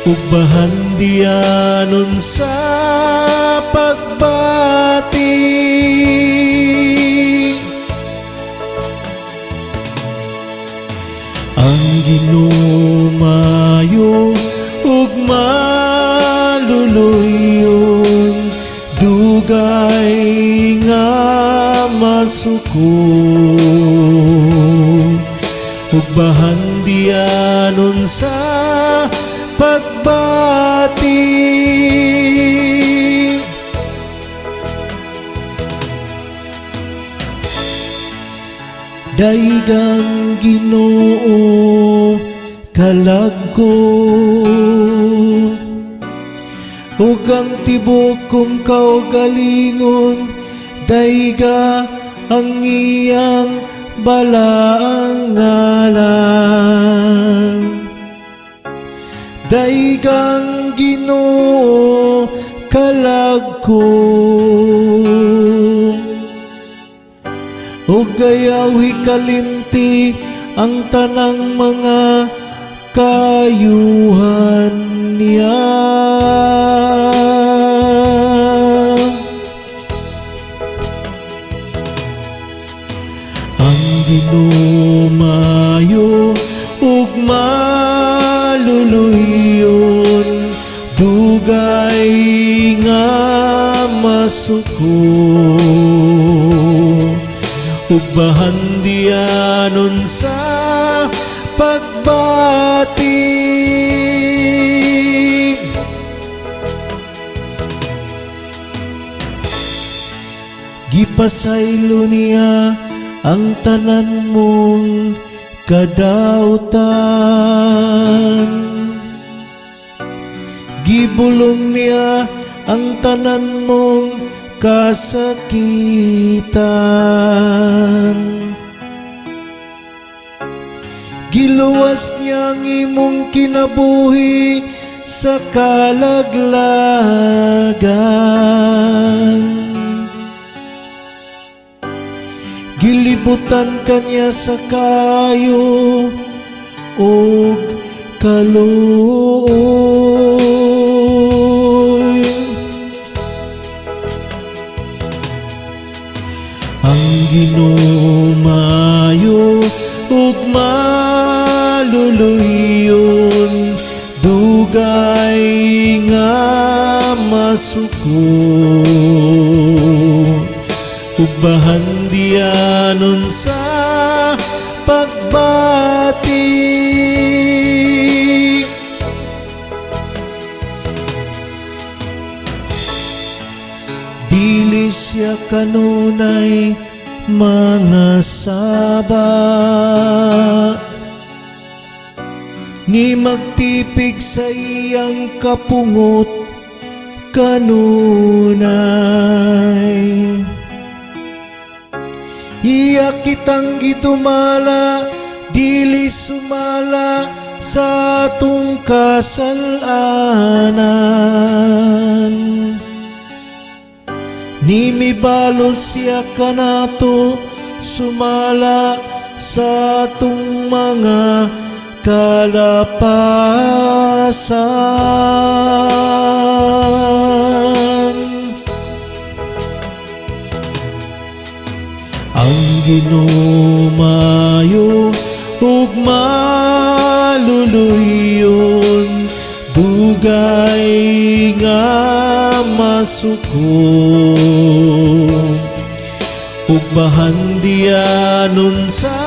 ug bahandianon sa pagbati. Ang Ginoo maayo ug maluluyon, dugay nga masuko, ug bahandianon sa pagbati. Daigang Ginoo kalagko, ug ang tibok kong kaugalingon, daiga ang iyang balaang ngalan. Daigang Ginoo kalagko, ug gayawi kalimti ang tanang mga kayuhan niya. Ang Ginoo maayo ug maluluyon, dugay nga masuko, ug bahandianon sa pagbati. Gipasaylo niya ang tanan mong kadautan, gibulong niya ang tanan mong kasakitan. Giluwas niya ang imong kinabuhi sa kalaglagan. Gilibutan kanya sa kayo ug kaluoy. Ang Ginoo maayo ug maluluyon, dugay nga masuko, ug bahandianon sa pagbati. Dili siya kanunay mga saba, ni magtipig sa iyang kapungot kanunay. Iya kitang gitumala, dili sumala sa atong kasalanan. Ni mibalos siya kanato, sumala sa atong mga kalapasan. Ang Ginoo maayo ug maluluyon, dugay nga masuko, ug bahandianon sa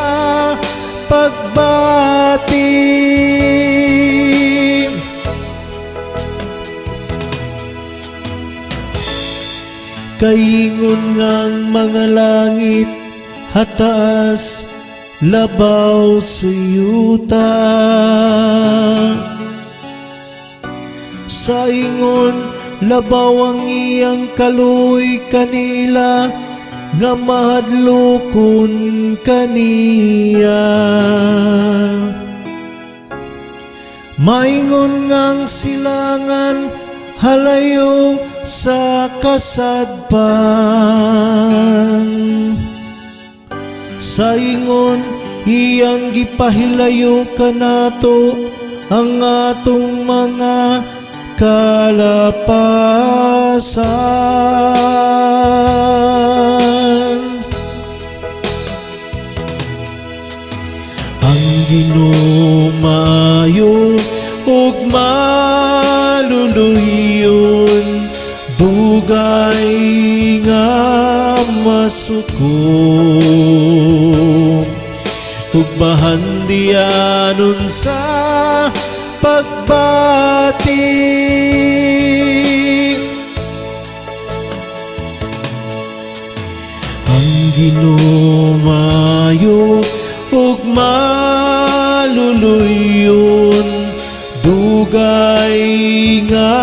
pagbati. Kaingon ngang mga langit hataas, labaw suyuta, sa ingon labaw ang iyang kaluy kanila, nga mahadlokon kaniya. Maingon ngang silangan halayo sa kasadpan, sa ingon iyang gipahilayo kanato ang atong mga kalapasan. Ang ginumayo ug maluluyon, dugay nga masuko, ug bahandianon sa pagbati. Ang ginumayo ug maluluyon, dugay nga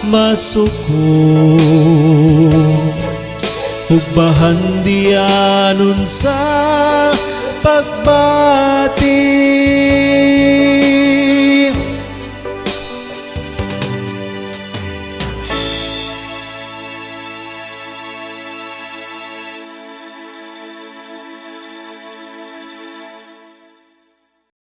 masuko, ug bahandianon sa pagbati.